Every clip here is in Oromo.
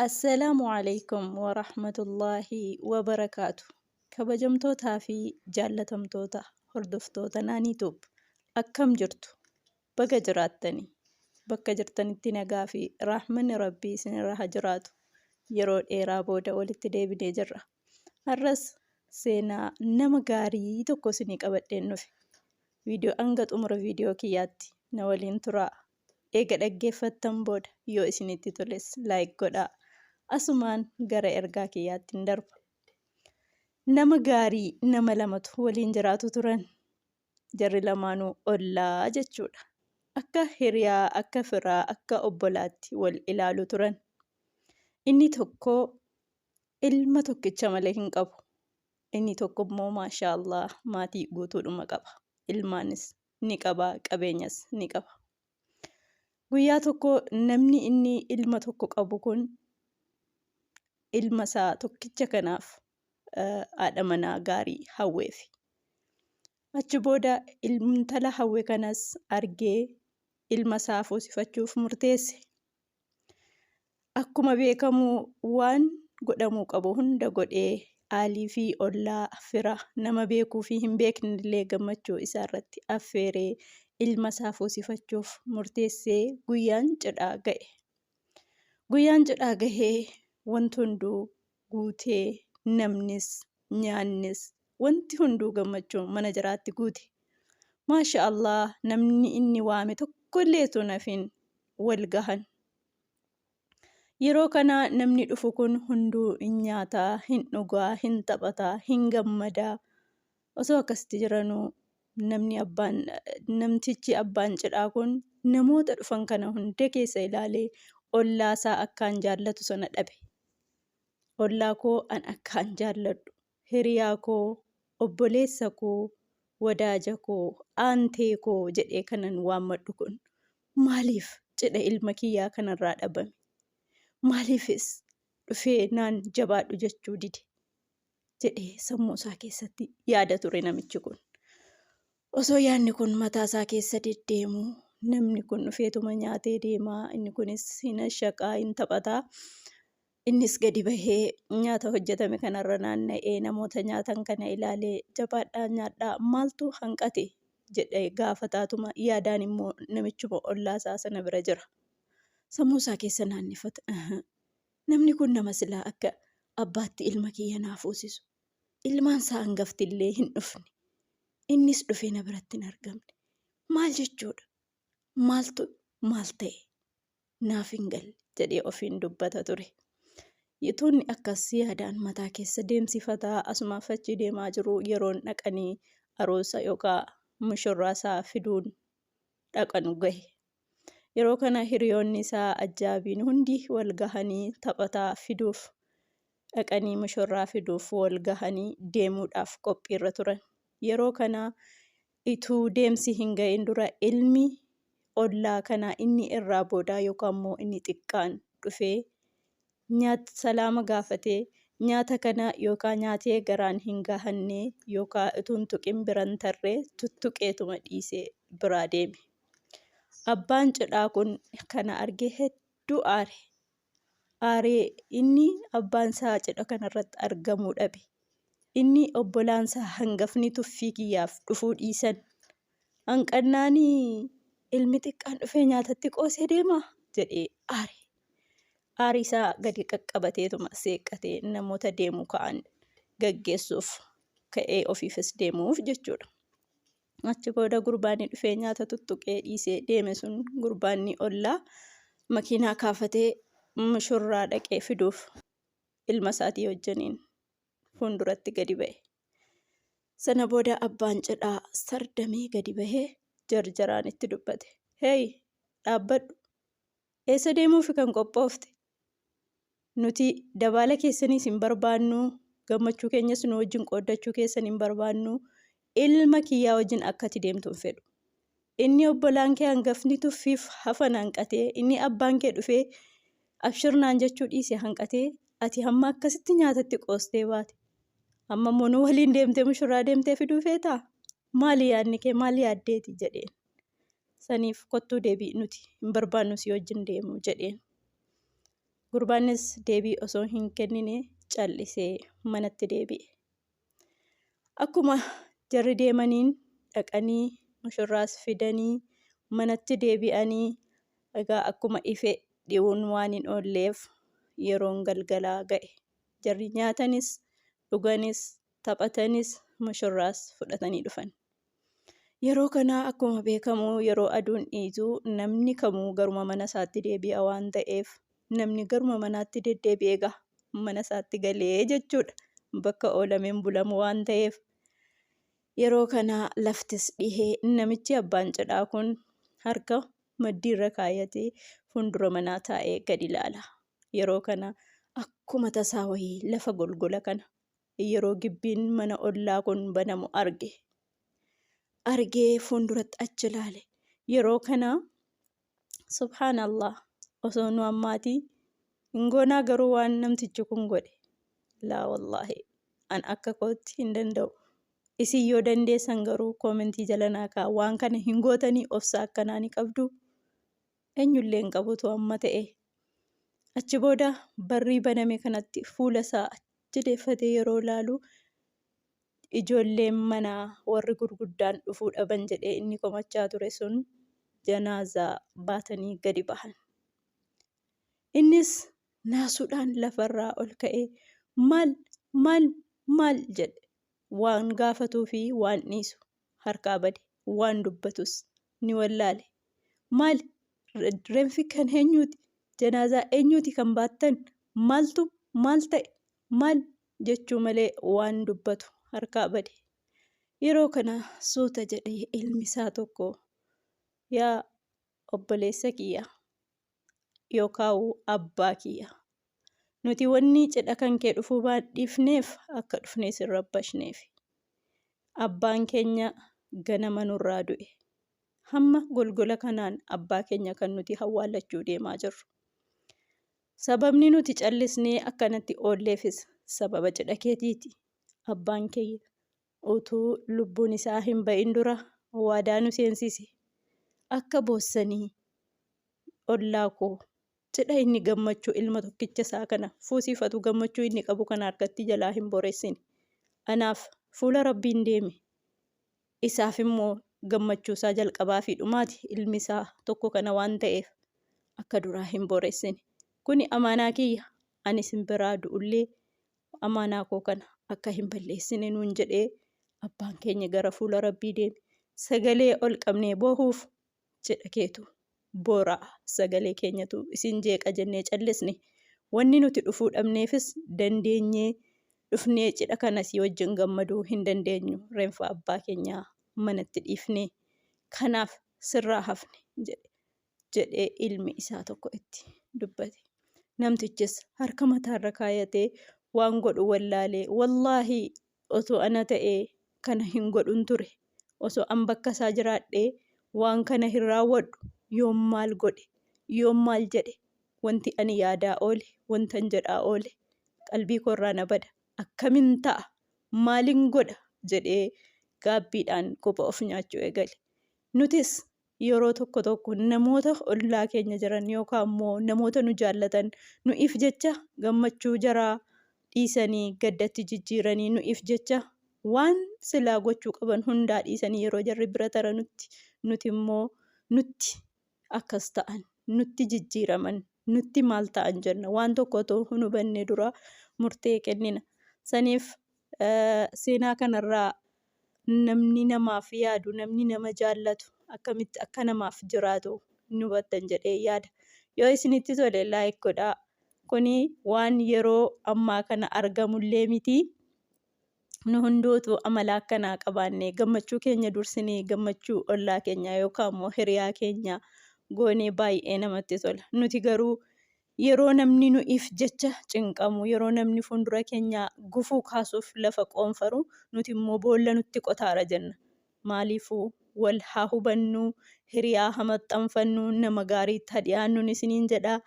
Assalaamu alaykum wa rahmatullaahi wa barakaatu. Kabajamtootaa fi jaallatamtoota hordoftoota naaniituub akkam jirtu? Baga jiraattanii bakka jirtanitti nagaa fi raaxmanni rabbii isinirra haa jiraatu. Yeroo dheeraa booda walitti deebinee jirra. Har'as seenaa nama gaarii tokko isinii qabadheen dhufe. Hanga xumura viidiyoo kiyyaatti na waliin turaa. Eega dhaggeeffattan booda yoo isinitti toles laayik godhaa. Asumaan gara ergaa kiyyaatti hin darba. Nama gaarii nama lamatu waliin jiraatu turan. Jarri lamaanuu ollaa jechuudha. Akka hiriyaa, akka firaa, akka obbolaatti wal ilaalu turan. Inni tokko ilma tokkicha malee hin qabu. Inni tokko immoo maashaallah maatii guutuudhuma qaba. Ilmaanis ni qaba, qabeenyas ni qaba. Guyyaa tokko namni inni ilma tokko qabu kun ilma isaa tokkicha kanaaf haadha manaa gaarii hawweefi. Achi booda intala hawwe kanas argee ilma isaa fuusifachuuf murteesse. Akkuma beekamu waan godhamuu qabu hunda godhee aalii fi ollaa fira nama beekuu fi hin beekne illee gammachuu isaa irratti affeeree ilma isaa fuusifachuuf murteessee guyyaan cidhaa ga'e. Guyyaan cidhaa gahee wanti hunduu guutee namnis nyaannis wanti hunduu gammachuu mana jiraatti guute. Maashaallah namni inni waame tokkollee osoo hafin wal gahan. Yeroo kana namni dhufu kun hunduu hin nyaataa, hin dhugaa, hin taphataa, hin gammadaa. Osoo akkasitti jiranuu namtichi abbaan cidhaa kun namoota dhufan kana hunda keessa ilaalee ollaa isaa akkaan jaallatu sana dhabe. Ollaa koo an akkaan jaalladhu, hiriyaa koo, obboleessa koo, wadaaja koo, aantee koo jedhee kanan waammadhu kun maaliif cidha ilma kiyyaa kanarraa dhabame? Maaliifis dhufee naan jabaadhu jechuu dide jedhee sammuu isaa keessatti yaada ture namichi kun. Osoo yaadni kun mataa isaa keessa deddeemu namni kun dhufeetuma nyaatee deemaa. Inni kunis hin shaqaa, hin taphataa. Innis gadi bahee nyaata hojjetame kanarra naanna'ee namoota nyaatan kana ilaalee jabaadhaa nyaadhaa maaltu hanqate jedhee gaafataatuma yaadaan immoo namichuma ollaa isaa sana bira jira. Sammuu isaa keessa naannifata. Namni kun nama silaa akka abbaatti ilma kiyya naa fuusisu. Ilmaan isaa hangafti illee hin dhufne. Innis dhufee na biratti hin argamne. Maal jechuudha? Maaltu maal ta'e? Naaf hin galle jedhee ofiin dubbata ture. Yitoonni akkas yaadaan mataa keessa deemsifataa asumaaf achi deemaa jiru yeroon dhaqanii aroosa yookaan mushurraa isaa fiduun dhaqanu gahe. Yeroo kana hiriyoonni isaa ajjaabiin hundi wal gahanii taphataa fiduuf dhaqanii mushurraa fiduuf wal gahanii deemuudhaaf qophiirra turan. Yeroo kana ituu deemsi hin ga'in dura ilmi ollaa kana inni irraa boodaa yookaan immoo inni xiqqaan dhufee nyaata salaama gaafatee nyaata kana yookaan nyaatee garaan hin gahanne yookaan ituun tuqin biran tarree tuttuqeetuma dhiisee biraa deeme. Abbaan cidhaa kun kana argee hedduu aare. Aaree inni abbaan isaa cidha kanarratti argamuu dhabe. Inni obbolaan isaa hangafni tuffii kiyyaaf dhufuu dhiisan. Hanqannaanii ilmi xiqqaan dhufee nyaatatti qoosee deemaa jedhee aare. Aarii isaa gadi qaqqabateetuma seeqqatee namoota deemuu ka'an gaggeessuuf ka'ee ofiifis deemuuf jechuudha. Achi booda gurbaanni dhufee nyaata tuttuqee dhiisee deeme sun gurbaanni ollaa makiinaa kaafatee mushurraa dhaqee fiduuf ilma isaatii wajjiniin fuulduratti gadi ba'e. Sana booda abbaan cidhaa sardamee gadi bahee jarjaraan itti dubbate. Hey dhaabbadhu, eessa deemuuf kan qophoofte? Nuti dabaala keessaniis hin barbaannu, gammachuu keenyas nu wajjin qooddachuu keessan hin barbaannu. Ilma kiyyaa wajjin akkati deemtu hin fedhu. Inni obbolaan kee hangafni tuffiif hafan hanqatee, inni abbaan kee dhufee abshirnaan jechuu dhiise hanqatee, ati hamma akkasitti nyaatatti qoostee baate. Amma immoo nu waliin deemtee mushurraa deemtee fiduu feetaa? Maali yaadni kee? Maali yaaddeeti jedheen. Saniif kottuu deebii nuti hin barbaannu si wajjin deemu jedheen. Gurbaanis deebii osoo hin kennine callisee manatti deebi'e. Akkuma jarri deemaniin dhaqanii mushurraas fidanii manatti deebi'anii egaa akkuma ife dhi'uun waan hin oolleef yeroon galgalaa ga'e. Jarri nyaatanis dhuganis taphatanis mushurraas fudhatanii dhufan. Yeroo kanaa akkuma beekamu yeroo aduun dhiitu namni kamuu garuma mana isaatti deebi'a waan ta'eef namni garuma manaatti deddeebi'ee mana isaatti galee jechuudha. Bakka oolameen bulamu waan ta'eef yeroo kanaa laftis dhihee namichi abbaan cidhaa kun harka maddiirra kaayatee fuuldura manaa taa'ee gad ilaala. Yeroo kana akkuma tasaa wayii lafa golgola kana yeroo gibbiin mana ollaa kun banamu argee fuulduratti achi ilaale. Yeroo kana subhaanallah osoo nu ammaatii hin goonaa garuu waan namtichi kun godhe laa wallaahi an akka kootti hin danda'u. Isin yoo dandeessan garuu koomentii jala naa kaa'aa. Waan kana hin gootanii obsa akkanaa ni qabdu. Eenyullee hin qabutu amma ta'e. Achi booda barrii baname kanatti fuula isaa achi deeffatee yeroo ilaalu ijoolleen manaa warri gurguddaan dhufuu dhaban jedhee inni komachaa ture sun janaazaa baatanii gadi bahan. Innis naasuudhaan lafarraa ol ka'ee maal jedhe. Waan gaafatuu fi waan dhiisu harkaa bade, waan dubbatus ni wallaale. Maal reenfi kan eenyuuti? Janaazaa eenyuuti kan baattan? Maal ta'e? Maal jechuu malee waan dubbatu harkaa bade. Yeroo kana suuta jedhee ilmi isaa tokko yaa obboleessa kiyya yookaan abbaa kiyya. Nuti wanni cidha kan kee dhufuu baadhiifneef akka dhufnee sin rabbashneef. Abbaan keenya ganama nurraa du'e. Hamma golgola kanaan abbaa keenya kan nuti hawwaalachuu deemaa jirru. Sababni nuti callisnee akkanatti oolleefis sababa cidha keetiiti. Abbaan keenya utuu lubbuun isaa hin ba'in dura waadaa nu seensise. Akka boossanii ollaa koo cidha inni gammachuu ilma tokkicha isaa kana fuusifatu gammachuu inni qabu kana harkatti jalaa hin boreessine. Anaaf fuula rabbiin deeme. Isaaf immoo gammachuu isaa jalqabaa fi dhumaati ilmi isaa tokko kana waan ta'eef akka duraa hin boreessine. Kuni amaanaa kiyya. Ani sin biraa du'ullee amaanaa koo kana akka hin balleessine nuun jedhee abbaan keenya gara fuula rabbii deeme. Sagalee ol qabnee boohuuf cidha keetu boora'a. Sagalee keenyatu isin jeeqa jennee callisne. Wanni nuti dhufuu dhabneefis dandeenyee dhufnee cidha kanas wajjin gammaduu hin dandeenyu. Reenfa abbaa keenyaa manatti dhiifnee kanaaf sirraa hafne jedhee ilmi isaa tokko itti dubbate. Namtichis harka mataarra kaayatee waan godhu wallaalee wallaahi osoo ana ta'ee kana hin godhun ture. Osoo an bakka isaa jiraadhee waan kana hin raawwadhu yoom maal godhe yoom maal jedhe wanti ani yaadaa oole wantan jedhaa oole qalbii koorraa na bada akkamiin ta'a maalin godha jedhee gaabbiidhaan kopha of nyaachuu eegale. Nutis yeroo tokko namoota ollaa keenya jiran yookaan immoo namoota nu jaallatan nu'iif jecha gammachuu jaraa dhiisanii gaddatti jijjiiranii nu'iif jecha waan silaa gochuu qaban hundaa dhiisanii yeroo jarri bira tara nuti immoo nutti akkas ta'an nutti jijjiiraman nutti maal ta'an jenna. Waan tokko otoo hin hubanne dura murtee kennina. Saniif seenaa kanarraa namni namaaf yaadu namni nama jaallatu akkamitti akka namaaf jiraatu ni hubattan jedhee yaada. Yoo isinitti tole laayik godhaa. Kuni waan yeroo ammaa kana argamullee miti. Nu hundootu amala akkanaa qabaannee gammachuu keenya dursinee gammachuu ollaa keenyaa yookaan immoo hiriyaa keenyaa goonee baay'ee namatti tola. Nuti garuu yeroo namni nu'iif jecha cinqamu yeroo namni fuuldura keenyaa gufuu kaasuuf lafa qoonfaru nuti immoo boolla nutti qotaara jenna. Maaliifuu wal haa hubannu hiriyaa haa maxxanfannu nama gaariitti haa dhiyaannuun isiniin jedhaa.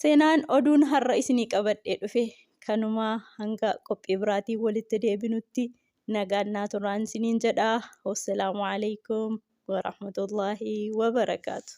Seenaan oduun har'a isinii qabadhee dhufe kanumaa hanga qophii biraatiin walitti deebinutti nagaan naa turaan isiniin jedhaa. Wassalaamu alaikum warahmatullaahi wabarakaatu.